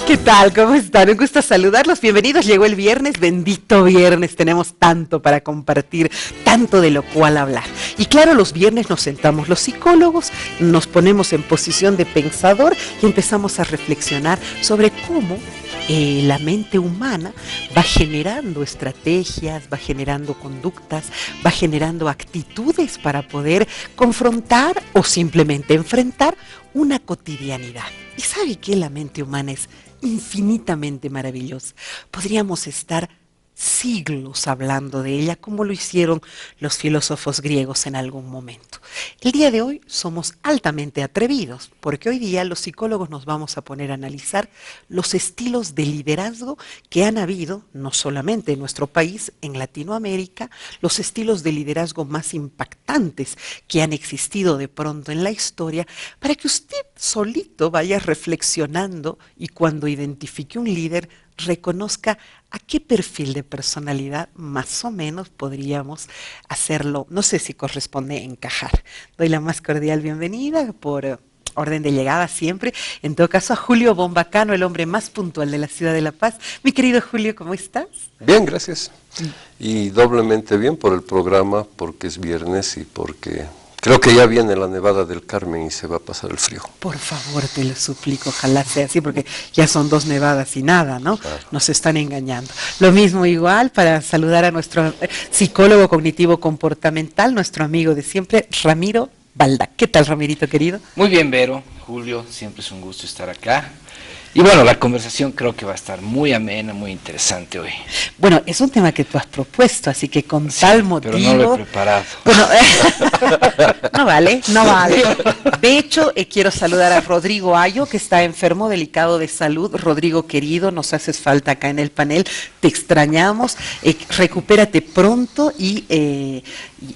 ¿Qué tal? ¿Cómo están? Un gusto saludarlos. Bienvenidos. Llegó el viernes, bendito viernes. Tenemos tanto para compartir, tanto de lo cual hablar. Y claro, los viernes nos sentamos los psicólogos, nos ponemos en posición de pensador y empezamos a reflexionar sobre cómo la mente humana va generando estrategias, va generando conductas, va generando actitudes para poder confrontar o simplemente enfrentar una cotidianidad. ¿Y sabe qué? La mente humana es infinitamente maravillosa. Podríamos estar siglos hablando de ella, como lo hicieron los filósofos griegos en algún momento. El día de hoy somos altamente atrevidos, porque hoy día los psicólogos nos vamos a poner a analizar los estilos de liderazgo que han habido, no solamente en nuestro país, en Latinoamérica, los estilos de liderazgo más impactantes que han existido de pronto en la historia, para que usted solito vaya reflexionando y cuando identifique un líder, reconozca a qué perfil de personalidad más o menos podríamos hacerlo, no sé si corresponde encajar. Doy la más cordial bienvenida por orden de llegada siempre, en todo caso a Julio Bombacano, el hombre más puntual de la ciudad de La Paz. Mi querido Julio, ¿cómo estás? Bien, gracias. Y doblemente bien por el programa, porque es viernes y porque creo que ya viene la nevada del Carmen y se va a pasar el frío. Por favor, te lo suplico, ojalá sea así, porque ya son 2 nevadas y nada, ¿no? Claro. Nos están engañando. Lo mismo igual para saludar a nuestro psicólogo cognitivo comportamental, nuestro amigo de siempre, Ramiro Balda. ¿Qué tal, Ramirito, querido? Muy bien, Vero, Julio, siempre es un gusto estar acá. Y bueno, la conversación creo que va a estar muy amena, muy interesante hoy. Bueno, es un tema que tú has propuesto, así que con tal motivo... Pero no lo he preparado. Bueno, no vale. De hecho, quiero saludar a Rodrigo Ayo, que está enfermo, delicado de salud. Rodrigo, querido, nos haces falta acá en el panel, te extrañamos, recupérate pronto y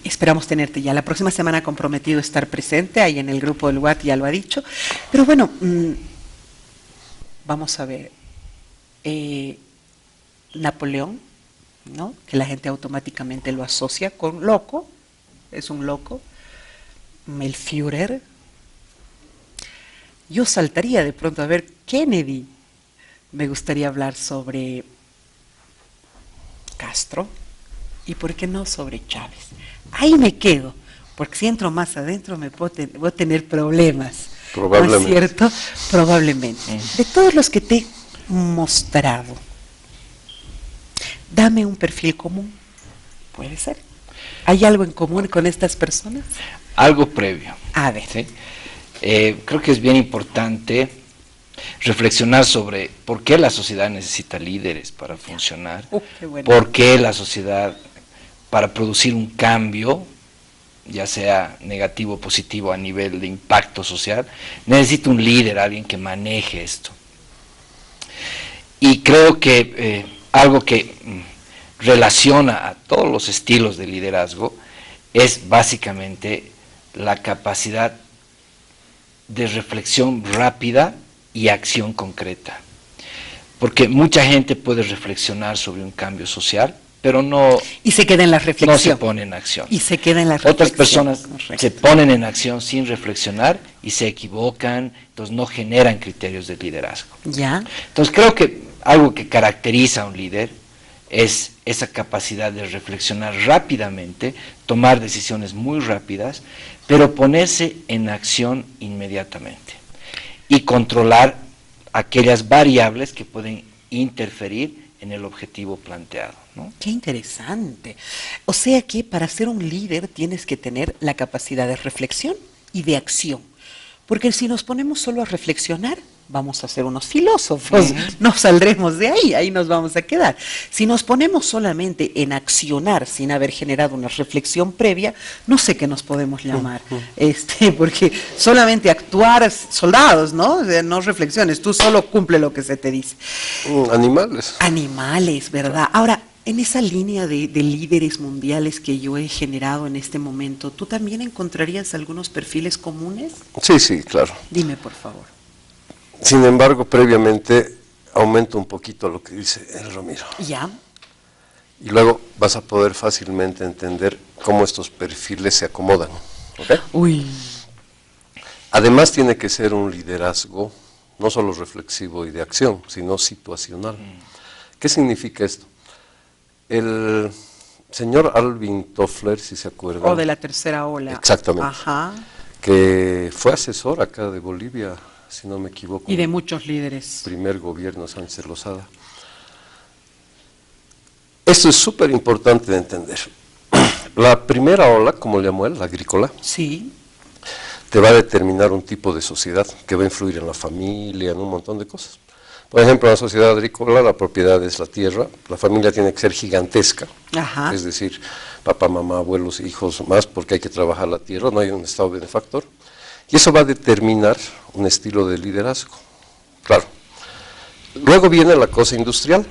esperamos tenerte ya. La próxima semana comprometido a estar presente, ahí en el grupo del WhatsApp ya lo ha dicho. Pero bueno... Vamos a ver, Napoleón, ¿no? Que la gente automáticamente lo asocia con loco, es un loco. El Führer. Yo saltaría de pronto a ver Kennedy. Me gustaría hablar sobre Castro y por qué no sobre Chávez. Ahí me quedo, porque si entro más adentro voy a tener problemas. Probablemente. ¿No es cierto? Probablemente. De todos los que te he mostrado, dame un perfil común. Puede ser. ¿Hay algo en común con estas personas? Algo previo. A ver. ¿Sí? Creo que es bien importante reflexionar sobre por qué la sociedad necesita líderes para funcionar, qué bueno. Por qué la sociedad, para producir un cambio, ya sea negativo o positivo a nivel de impacto social, necesita un líder, alguien que maneje esto. Y creo que algo que relaciona a todos los estilos de liderazgo es básicamente la capacidad de reflexión rápida y acción concreta. Porque mucha gente puede reflexionar sobre un cambio social, pero no, y se queda en la reflexión. No se pone en acción. Y se queda en la reflexión. Otras personas Correcto. se ponen en acción sin reflexionar y se equivocan, entonces no generan criterios de liderazgo. Ya. Entonces creo que algo que caracteriza a un líder es esa capacidad de reflexionar rápidamente, tomar decisiones muy rápidas, pero ponerse en acción inmediatamente y controlar aquellas variables que pueden interferir en el objetivo planteado, ¿no? Qué interesante. O sea que para ser un líder tienes que tener la capacidad de reflexión y de acción. Porque si nos ponemos solo a reflexionar, vamos a ser unos filósofos, no saldremos de ahí, ahí nos vamos a quedar. Si nos ponemos solamente en accionar sin haber generado una reflexión previa, no sé qué nos podemos llamar, porque solamente actuar, soldados, ¿no? O sea, no reflexiones, tú solo cumple lo que se te dice. Animales. Animales, ¿verdad? Ahora, en esa línea de líderes mundiales que yo he generado en este momento, ¿tú también encontrarías algunos perfiles comunes? Sí, claro. Dime, por favor. Sin embargo, previamente aumento un poquito lo que dice el Ramiro. Ya. Y luego vas a poder fácilmente entender cómo estos perfiles se acomodan. ¿Okay? Uy. Además tiene que ser un liderazgo no solo reflexivo y de acción, sino situacional. ¿Qué significa esto? El señor Alvin Toffler, si se acuerdan. O de la tercera ola. Exactamente. Ajá. Que fue asesor acá de Bolivia, si no me equivoco. Y de muchos líderes. Primer gobierno Sánchez Lozada. Esto es súper importante de entender. La primera ola, como le llamó él, la agrícola, Sí. te va a determinar un tipo de sociedad que va a influir en la familia, en un montón de cosas. Por ejemplo, en la sociedad agrícola la propiedad es la tierra, la familia tiene que ser gigantesca, Ajá. es decir, papá, mamá, abuelos, hijos, más, porque hay que trabajar la tierra, no hay un estado benefactor, y eso va a determinar un estilo de liderazgo, claro. Luego viene la cosa industrial,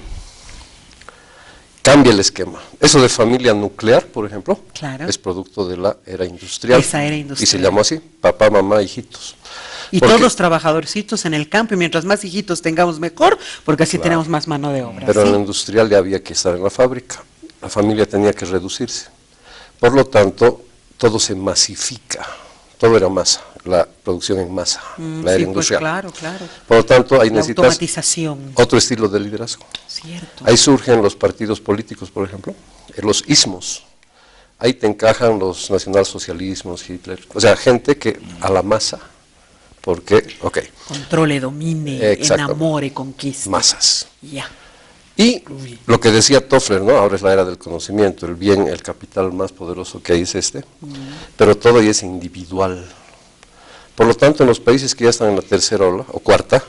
cambia el esquema. Eso de familia nuclear, por ejemplo, Claro. es producto de la era industrial. Esa era industrial. Y se llamó así, papá, mamá, hijitos. Y Porque- todos trabajadorcitos en el campo, y mientras más hijitos tengamos mejor, porque así Claro. tenemos más mano de obra. Pero ¿sí? en la industrial ya había que estar en la fábrica. La familia tenía que reducirse. Por lo tanto, todo se masifica. Todo era masa, la producción en masa, la era Sí, pues industrial. claro, claro. Por lo tanto, ahí La necesitas automatización. otro estilo de liderazgo. Cierto. Ahí surgen los partidos políticos, por ejemplo, los ismos. Ahí te encajan los nacionalsocialismos, Hitler. O sea, gente que a la masa, porque, ok, Controle, domine, Exacto. enamore, conquiste. masas. Ya. Y lo que decía Toffler, ¿no? Ahora es la era del conocimiento, el bien, el capital más poderoso que hay es este, pero todo ya es individual. Por lo tanto, en los países que ya están en la tercera ola, o cuarta,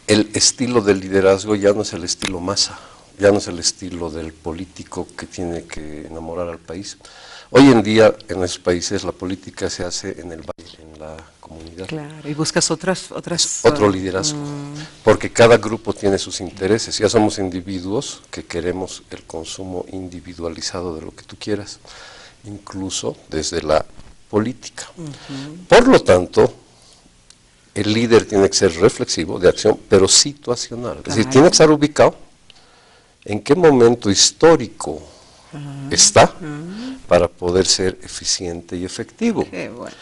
el estilo del liderazgo ya no es el estilo masa, ya no es el estilo del político que tiene que enamorar al país. Hoy en día, en esos países, la política se hace en el valle, en la comunidad. Claro. Y buscas otras Otro liderazgo, porque cada grupo tiene sus intereses, ya somos individuos que queremos el consumo individualizado de lo que tú quieras, incluso desde la política. Por lo tanto, el líder tiene que ser reflexivo, de acción, pero situacional, es decir, Claro. tiene que estar ubicado en qué momento histórico está para poder ser eficiente y efectivo. Qué bueno.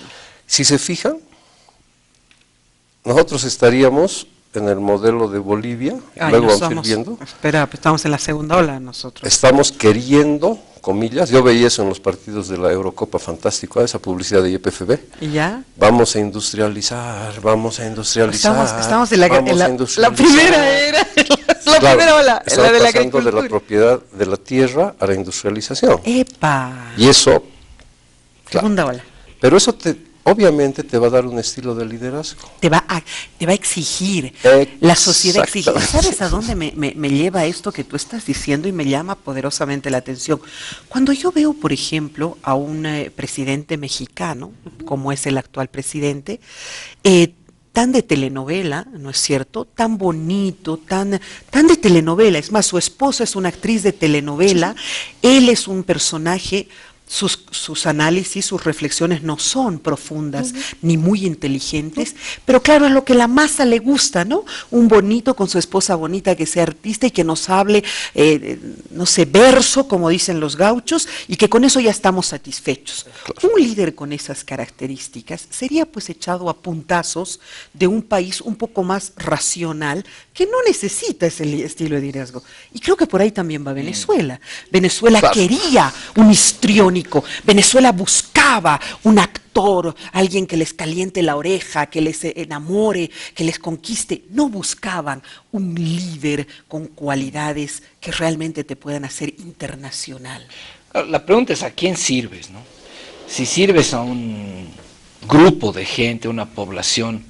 Si se fijan, nosotros estaríamos en el modelo de Bolivia, Ay, luego no vamos a ir somos- viendo, Espera, pues estamos en la segunda ola nosotros. estamos queriendo, comillas, yo veía eso en los partidos de la Eurocopa, fantástico, esa publicidad de YPFB, ¿Y ya? vamos a industrializar, vamos a industrializar, Estamos en la, vamos en a la industrializar. primera era, la Claro, primera ola, estamos la de la pasando de la agricultura. propiedad de la tierra a la industrialización, ¡Epa! y eso, claro, Segunda ola. pero eso obviamente te va a dar un estilo de liderazgo. Te va a exigir, la sociedad exige. Exactamente. ¿Sabes a dónde me lleva esto que tú estás diciendo y me llama poderosamente la atención? Cuando yo veo, por ejemplo, a un presidente mexicano, como es el actual presidente, tan de telenovela, ¿no es cierto? Tan bonito, tan de telenovela. Es más, su esposa es una actriz de telenovela, él es un personaje. Sus análisis, sus reflexiones no son profundas ni muy inteligentes, pero claro, es lo que la masa le gusta, ¿no? Un bonito con su esposa bonita que sea artista y que nos hable, no sé, verso, como dicen los gauchos, y que con eso ya estamos satisfechos. Claro. Un líder con esas características sería pues echado a puntazos de un país un poco más racional que no necesita ese estilo de liderazgo. Y creo que por ahí también va Venezuela. Venezuela Claro. quería un histriónico. Venezuela buscaba un actor, alguien que les caliente la oreja, que les enamore, que les conquiste. No buscaban un líder con cualidades que realmente te puedan hacer internacional. La pregunta es: ¿a quién sirves, no? Si sirves a un grupo de gente, una población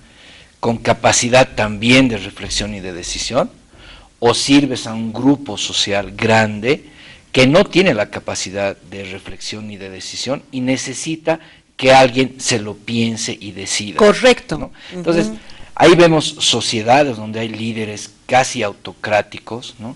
con capacidad también de reflexión y de decisión, o sirves a un grupo social grande que no tiene la capacidad de reflexión ni de decisión y necesita que alguien se lo piense y decida. Correcto. ¿no? Entonces, ahí vemos sociedades donde hay líderes casi autocráticos, ¿no?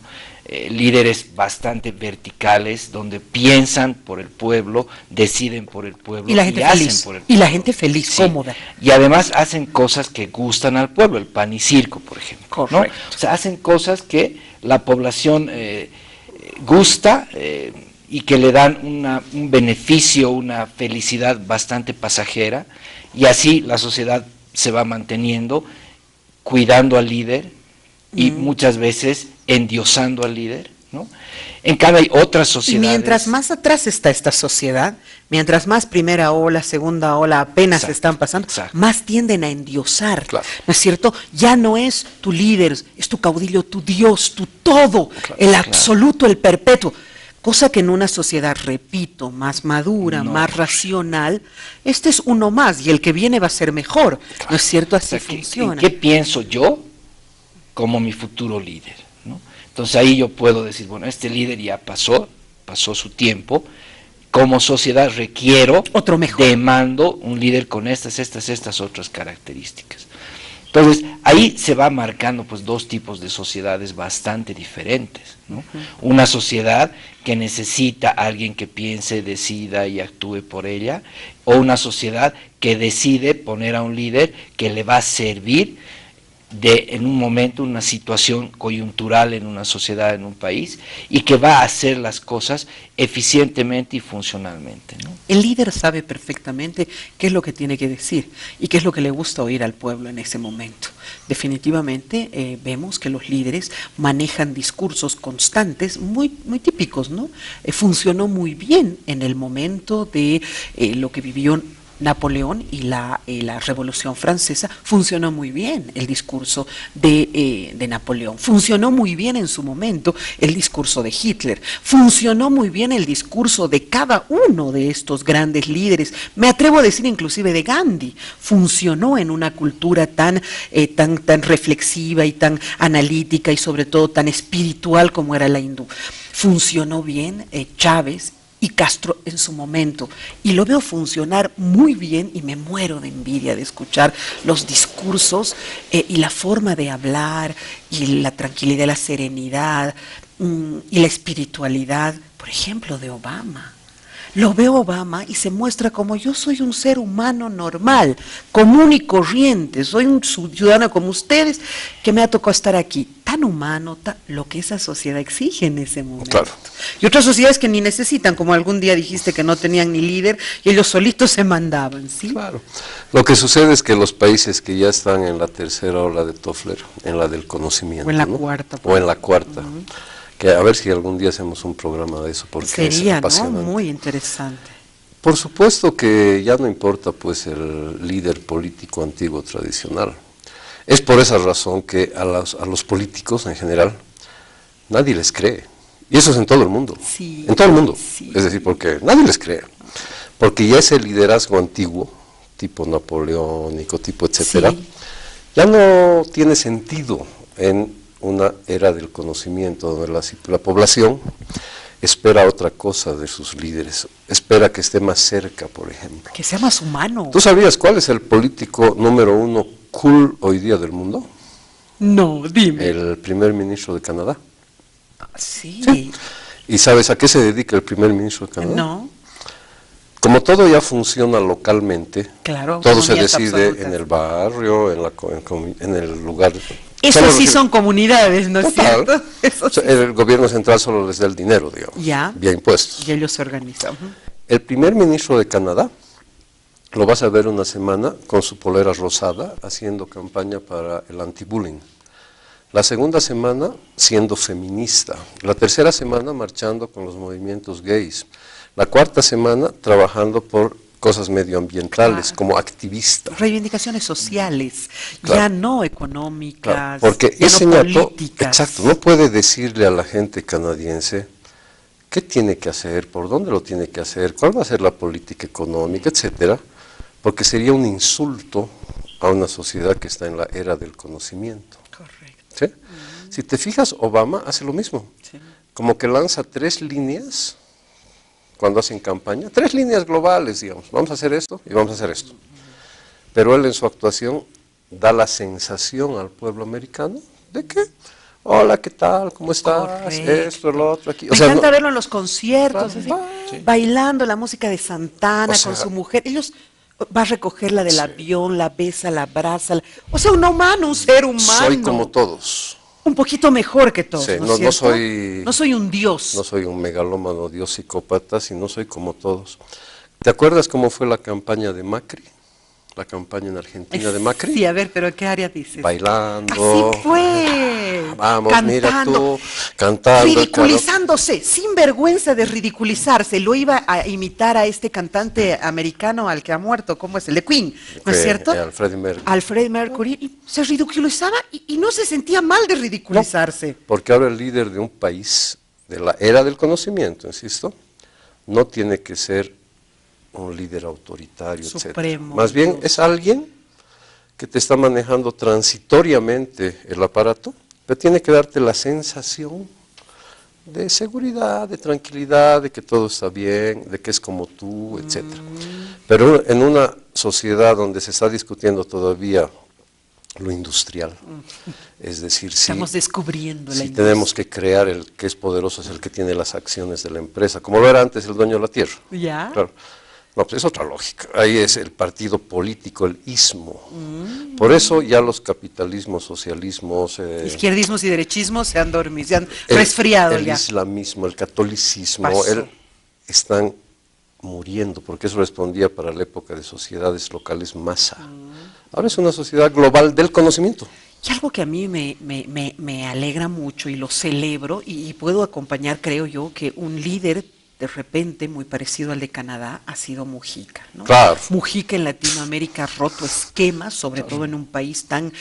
Líderes bastante verticales, donde piensan por el pueblo, deciden por el pueblo Y la gente hacen feliz. por el Y pueblo. la gente feliz, Sí. cómoda. Y además hacen cosas que gustan al pueblo, el pan y circo, por ejemplo. ¿no? Correcto. O sea, hacen cosas que la población gusta y que le dan un beneficio, una felicidad bastante pasajera, y así la sociedad se va manteniendo cuidando al líder y muchas veces endiosando al líder, ¿no? En cambio hay otras Y sociedades. mientras más atrás está esta sociedad, mientras más primera ola, segunda ola apenas Exacto, están pasando, exacto. más tienden a endiosar, Claro. ¿no es cierto? Ya no es tu líder, es tu caudillo, tu Dios, tu todo, el absoluto, el perpetuo. Cosa que en una sociedad, repito, más madura, No. más racional, este es uno más y el que viene va a ser mejor, ¿no es cierto? O Así sea, funciona. ¿qué pienso yo como mi futuro líder, ¿no? Entonces ahí yo puedo decir, bueno, este líder ya pasó su tiempo, como sociedad requiero, Otro mejor. demando un líder con estas otras características. Entonces, ahí se va marcando pues dos tipos de sociedades bastante diferentes, ¿no? Una sociedad que necesita a alguien que piense, decida y actúe por ella, o una sociedad que decide poner a un líder que le va a servir en un momento, una situación coyuntural en una sociedad, en un país, y que va a hacer las cosas eficientemente y funcionalmente, ¿no? El líder sabe perfectamente qué es lo que tiene que decir y qué es lo que le gusta oír al pueblo en ese momento. Definitivamente vemos que los líderes manejan discursos constantes muy, muy típicos, ¿no? Funcionó muy bien en el momento de lo que vivió Napoleón y la Revolución Francesa. Funcionó muy bien el discurso de Napoleón, funcionó muy bien en su momento el discurso de Hitler, funcionó muy bien el discurso de cada uno de estos grandes líderes, me atrevo a decir inclusive de Gandhi, funcionó en una cultura tan reflexiva y tan analítica y sobre todo tan espiritual como era la hindú. Funcionó bien Chávez y Castro en su momento, y lo veo funcionar muy bien y me muero de envidia de escuchar los discursos y la forma de hablar y la tranquilidad, la serenidad y la espiritualidad, por ejemplo, de Obama. Lo veo Obama y se muestra como yo soy un ser humano normal, común y corriente, soy un ciudadano como ustedes que me ha tocado estar aquí, tan humano, lo que esa sociedad exige en ese momento. Claro. Y otras sociedades que ni necesitan, como algún día dijiste que no tenían ni líder y ellos solitos se mandaban, ¿sí? Claro. Lo que sucede es que los países que ya están en la tercera ola de Toffler, en la del conocimiento, O en la ¿no? cuarta. O en la cuarta, que a ver si algún día hacemos un programa de eso, porque Sería, es apasionante. ¿no? Muy interesante. Por supuesto que ya no importa pues el líder político antiguo tradicional. Es por esa razón que a los políticos en general nadie les cree. Y eso es en todo el mundo. Sí, en todo el mundo. sí. Es decir, porque nadie les cree. Porque ya ese liderazgo antiguo, tipo napoleónico, tipo etcétera, Sí. ya no tiene sentido en una era del conocimiento donde la población espera otra cosa de sus líderes, espera que esté más cerca, por ejemplo. Que sea más humano. ¿Tú sabías cuál es el político número uno cool hoy día del mundo? No, dime. El primer ministro de Canadá. Sí. ¿Y sabes a qué se dedica el primer ministro de Canadá? No, Como todo ya funciona localmente, claro. todo se autonomías decide absolutas. en el barrio, en el lugar. Eso Solo sí recibe- son comunidades, ¿no es Total. cierto? Eso O sea, sí. el gobierno central solo les da el dinero, digamos, Ya. vía impuestos. Y ellos se organizan. El primer ministro de Canadá lo vas a ver una semana con su polera rosada haciendo campaña para el anti-bullying. La segunda semana siendo feminista. La tercera semana marchando con los movimientos gays. La cuarta semana trabajando por cosas medioambientales, Claro. como activista. Reivindicaciones sociales, Claro. ya no económicas, Claro, porque ya ese no ñato, políticas. exacto, no puede decirle a la gente canadiense qué tiene que hacer, por dónde lo tiene que hacer, cuál va a ser la política económica, etcétera, porque sería un insulto a una sociedad que está en la era del conocimiento. Correcto. ¿Sí? Si te fijas, Obama hace lo mismo, Sí. como que lanza 3 líneas cuando hacen campaña, 3 líneas globales, digamos, vamos a hacer esto y vamos a hacer esto. Pero él en su actuación da la sensación al pueblo americano de que, hola, ¿qué tal? ¿Cómo estás? Correcto. Esto, lo otro, aquí. Me encanta verlo en los conciertos, Claro. así, Sí. bailando la música de Santana O sea, con su mujer. Ellos va a recogerla del avión, la besa, la abraza. O sea, un humano, un ser humano. Soy como todos. Un poquito mejor que todos, Sí, ¿no, no es cierto? soy- No soy un dios. No soy un megalómano dios psicópata, sino soy como todos. ¿Te acuerdas cómo fue la campaña de Macri? la campaña en Argentina de Macri. Sí, a ver, pero ¿en qué área dices? Bailando. Así fue. Vamos, cantando, mira tú, cantando. ridiculizándose, sin vergüenza de ridiculizarse. Lo iba a imitar a este cantante americano al que ha muerto, ¿cómo es? El de Queen, ¿no es cierto? Al Freddie Mercury. Al Freddie Mercury, y se ridiculizaba y no se sentía mal de ridiculizarse. No, porque ahora el líder de un país, de la era del conocimiento, insisto, no tiene que ser un líder autoritario, Supremo, etc. Más bien es alguien que te está manejando transitoriamente el aparato, pero tiene que darte la sensación de seguridad, de tranquilidad, de que todo está bien, de que es como tú, etc. Pero en una sociedad donde se está discutiendo todavía lo industrial, es decir, estamos descubriendo la industria. Tenemos que crear el que es poderoso, es el que tiene las acciones de la empresa, como lo era antes el dueño de la tierra. ¿Ya? Claro. No, pues es otra lógica. Ahí es el partido político, el ismo. Por eso ya los capitalismos, socialismos... izquierdismos y derechismos se han dormido, se han resfriado ya. El islamismo, el catolicismo, están muriendo, porque eso respondía para la época de sociedades locales masa. Ahora es una sociedad global del conocimiento. Y algo que a mí me alegra mucho y lo celebro, y puedo acompañar, creo yo, que un líder de repente muy parecido al de Canadá ha sido Mujica, ¿no? Claro. Mujica en Latinoamérica ha roto esquemas, sobre todo en un país tan,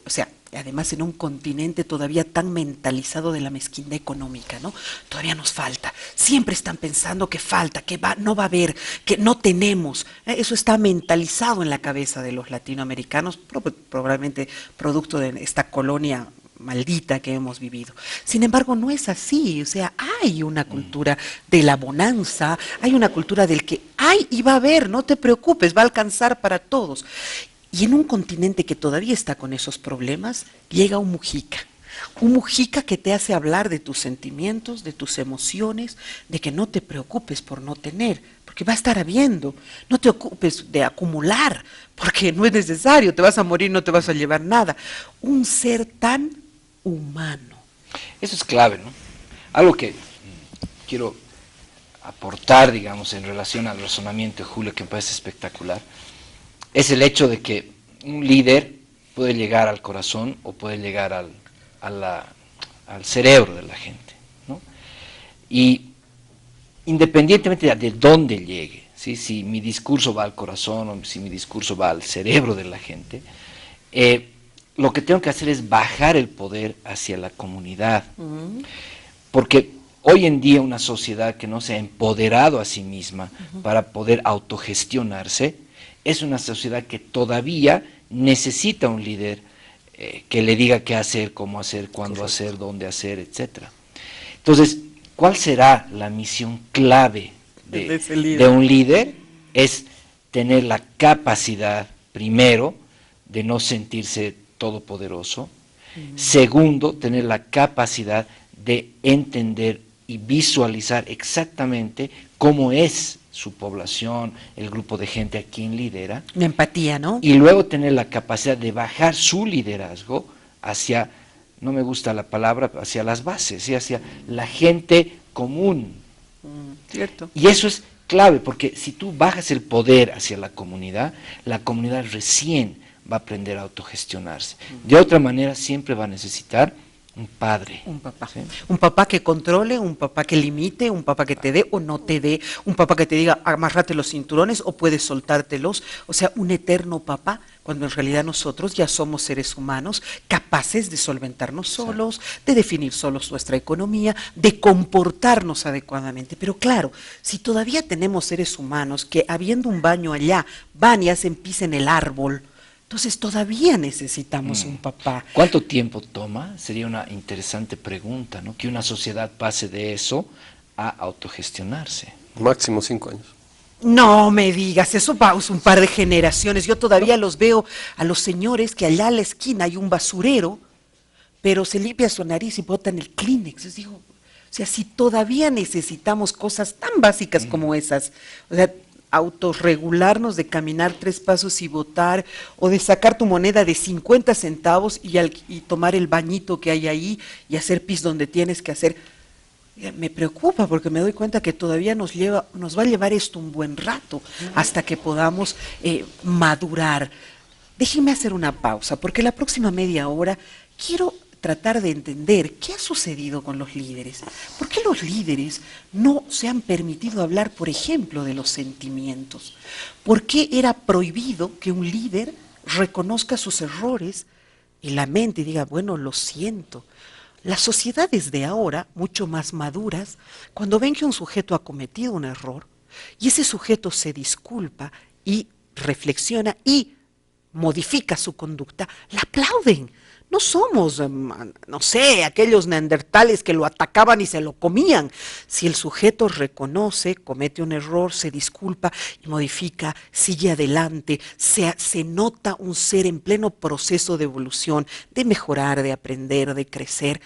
o sea, además en un continente todavía tan mentalizado de la mezquindad económica, ¿no? Todavía nos falta. Siempre están pensando que falta, que no va a haber, que no tenemos. Eso está mentalizado en la cabeza de los latinoamericanos, probablemente producto de esta colonia maldita que hemos vivido. Sin embargo, no es así. O sea, hay una cultura de la bonanza, hay una cultura del que hay y va a haber, no te preocupes, va a alcanzar para todos. Y en un continente que todavía está con esos problemas, llega un Mujica que te hace hablar de tus sentimientos, de tus emociones, de que no te preocupes por no tener, porque va a estar habiendo. No te ocupes de acumular, porque no es necesario, te vas a morir, no te vas a llevar nada. Un ser tan humano. Eso es clave, ¿no? Algo que quiero aportar, digamos, en relación al razonamiento de Julio, que me parece espectacular, es el hecho de que un líder puede llegar al corazón o puede llegar al cerebro de la gente, ¿no? Y independientemente de dónde llegue, ¿sí? Si mi discurso va al corazón o si mi discurso va al cerebro de la gente, lo que tengo que hacer es bajar el poder hacia la comunidad, porque hoy en día una sociedad que no se ha empoderado a sí misma para poder autogestionarse, es una sociedad que todavía necesita un líder que le diga qué hacer, cómo hacer, cuándo hacer, dónde hacer, etc. Entonces, ¿cuál será la misión clave de un líder? Es tener la capacidad, primero, de no sentirse todopoderoso. Segundo, tener la capacidad de entender y visualizar exactamente cómo es su población, el grupo de gente a quien lidera. La empatía, ¿no? Y luego tener la capacidad de bajar su liderazgo hacia, no me gusta la palabra, hacia las bases, ¿sí? Hacia la gente común. Cierto. Y eso es clave, porque si tú bajas el poder hacia la comunidad recién va a aprender a autogestionarse. De otra manera siempre va a necesitar un padre. Un papá. ¿Sí? Un papá que controle, un papá que limite, un papá que te dé o no te dé, un papá que te diga amárrate los cinturones o puedes soltártelos. O sea, un eterno papá, cuando en realidad nosotros ya somos seres humanos capaces de solventarnos solos, de definir solos nuestra economía, de comportarnos adecuadamente. Pero claro, si todavía tenemos seres humanos que habiendo un baño allá, van y hacen pis en el árbol, entonces todavía necesitamos un papá. ¿Cuánto tiempo toma? Sería una interesante pregunta, ¿no? Que una sociedad pase de eso a autogestionarse. Máximo 5 años. No me digas, eso va un par de generaciones. Yo todavía los veo a los señores que allá a la esquina hay un basurero, pero se limpia su nariz y botan el Kleenex. Les digo, o sea, si todavía necesitamos cosas tan básicas como esas, o sea, autorregularnos de caminar 3 pasos y votar, o de sacar tu moneda de 50 centavos y tomar el bañito que hay ahí y hacer pis donde tienes que hacer. Me preocupa porque me doy cuenta que todavía nos va a llevar esto un buen rato hasta que podamos madurar. Déjenme hacer una pausa porque la próxima media hora quiero tratar de entender qué ha sucedido con los líderes. ¿Por qué los líderes no se han permitido hablar, por ejemplo, de los sentimientos? ¿Por qué era prohibido que un líder reconozca sus errores y lamente y diga, bueno, lo siento? Las sociedades de ahora, mucho más maduras, cuando ven que un sujeto ha cometido un error y ese sujeto se disculpa y reflexiona y modifica su conducta, la aplauden. No somos, no sé, aquellos neandertales que lo atacaban y se lo comían. Si el sujeto reconoce, comete un error, se disculpa y modifica, sigue adelante, se nota un ser en pleno proceso de evolución, de mejorar, de aprender, de crecer.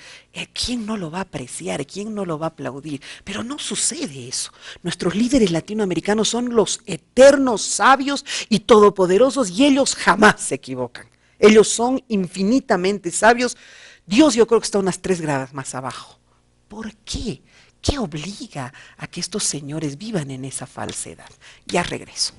¿Quién no lo va a apreciar? ¿Quién no lo va a aplaudir? Pero no sucede eso. Nuestros líderes latinoamericanos son los eternos sabios y todopoderosos y ellos jamás se equivocan. Ellos son infinitamente sabios. Dios yo creo que está unas 3 gradas más abajo. ¿Por qué? ¿Qué obliga a que estos señores vivan en esa falsedad? Ya regreso.